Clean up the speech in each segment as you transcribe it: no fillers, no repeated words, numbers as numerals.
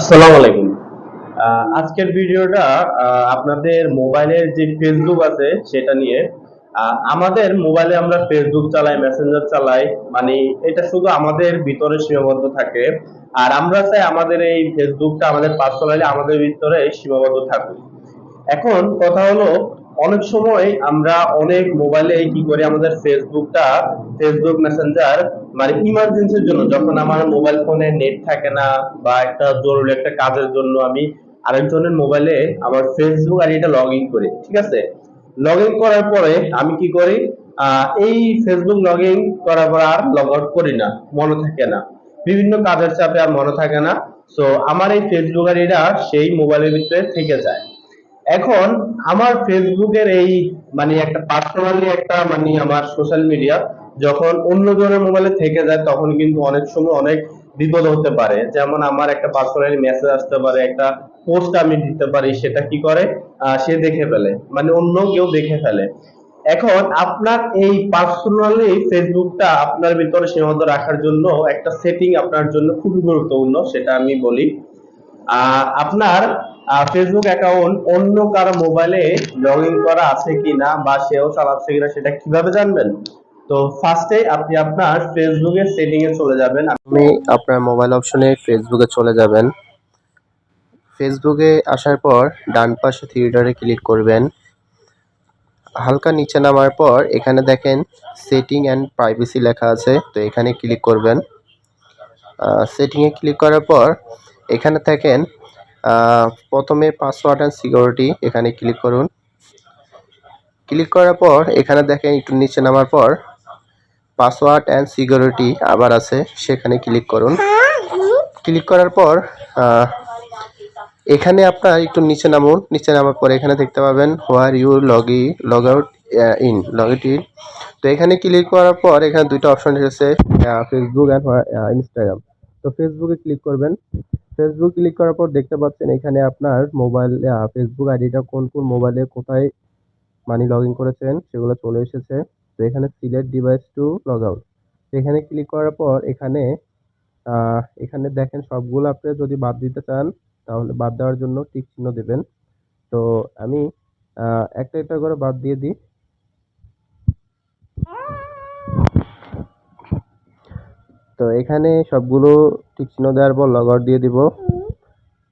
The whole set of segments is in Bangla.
আসসালামু আলাইকুম। আজকের ভিডিওটা আপনাদের মোবাইলের যে ফেসবুক আছে সেটা নিয়ে। আমাদের মোবাইলে আমরা ফেসবুক চালাই, মেসেঞ্জার চালাই, মানে এটা শুধু আমাদের ভিতরে সীমাবদ্ধ থাকে। আর আমরা চাই আমাদের এই ফেসবুকটা আমাদের পার্সোনালি আমাদের ভিতরে সীমাবদ্ধ থাকুক। এখন কথা হলো, অনেক সময় আমরা অনেক মোবাইলে কি করি, আমাদের ফেসবুক মেসেঞ্জার মানে ইমার্জেন্সির জন্য, যখন আমার মোবাইল ফোনে নেট থাকে না বা একটা জরুরি একটা কাজের জন্য আমি আরেকজনের মোবাইলে আমার ফেসবুক আইডিটা লগ ইন করি, ঠিক আছে। লগ ইন করার পরে আমি কি করি, এই ফেসবুক লগ ইন করার পর আর লগ আউট করি না, মনে থাকে না, বিভিন্ন কাজের চাপে আর মনে থাকে না। সো আমার এই ফেসবুক আইডিটা সেই মোবাইলের ভিতরে থেকে যায়। এখন আমার ফেসবুকের এই মানে একটা পার্সোনালি একটা মানে আমার সোশ্যাল মিডিয়া যখন অন্যজনের মোবাইলে থেকে যায়, তখন কিন্তু অনেক সময় অনেক বিপদ হতে পারে। যেমন আমার একটা পার্সোনালি মেসেজ আসতে পারে, একটা পোস্ট আমি দিতে পারি, সেটা কি করে সে দেখে ফেলে, মানে অন্য কেউ দেখে ফেলে। এখন আপনার এই পার্সোনালি ফেসবুকটা আপনার ভিতরে সীমাবদ্ধ রাখার জন্য একটা সেটিং আপনার জন্য খুবই গুরুত্বপূর্ণ, সেটা আমি বলি। আপনার ফেসবুক অ্যাকাউন্ট অন্য কারো মোবাইলে লগ ইন করা আছে কিনা বা সেও চালাচ্ছে কিনা সেটা কিভাবে জানবেন? তো ফার্স্টে আপনি আপনার ফেসবুকের সেটিং এ চলে যাবেন। আপনি আপনার মোবাইল অপশনে ফেসবুকে চলে যাবেন। ফেসবুকে আসার পর ডান পাশে থ্রি ডটে ক্লিক করবেন। হালকা নিচে নামার পর এখানে দেখেন সেটিং অ্যান্ড প্রাইভেসি লেখা আছে, তো এখানে ক্লিক করবেন। সেটিংয়ে ক্লিক করার পর এখানে দেখেন প্রথমে পাসওয়ার্ড অ্যান্ড সিকিউরিটি, এখানে ক্লিক করুন। ক্লিক করার পর এখানে দেখেন একটু নিচে নামার পর পাসওয়ার্ড অ্যান্ড সিকিউরিটি আবার আছে, সেখানে ক্লিক করুন। ক্লিক করার পর এখানে আপনার একটু নিচে নামুন। নিচে নামার পর এখানে দেখতে পাবেন where you log out in. তো এখানে ক্লিক করার পর এখানে দুইটা অপশন এসেছে, ফেসবুক অ্যান্ড ইনস্টাগ্রাম। তো ফেসবুকে ক্লিক করবেন। ফেসবুক ক্লিক করার পর দেখতে পাচ্ছেন এখানে আপনার মোবাইল ফেসবুক আইডিটা কোন কোন মোবাইলে কোথায় মানে লগ ইন করেছেন সেগুলো চলে এসেছে। তো এখানে select device to log out, এখানে ক্লিক করার পর এখানে দেখেন সবগুলো আপনি যদি বাদ দিতে চান তাহলে বাদ দেওয়ার জন্য টিক চিহ্ন দেবেন। তো আমি একটা একটা করে বাদ দিয়ে দিই। তো এখানে সবগুলো টিক চিহ্ন দেওয়ার পর লগ আউট দিয়ে দিব।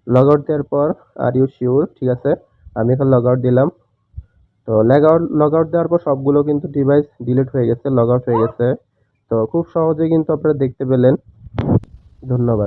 লগ আউট দেওয়ার পর আর ইউ শিওর, ঠিক আছে, আমি এখন লগ আউট দিলাম। তো লগ আউট দেওয়ার পর সবগুলো কিন্তু ডিভাইস ডিলিট হয়ে গেছে, লগ আউট হয়ে গেছে। তো খুব সহজে কিন্তু আপনারা দেখতে পেলেন। ধন্যবাদ।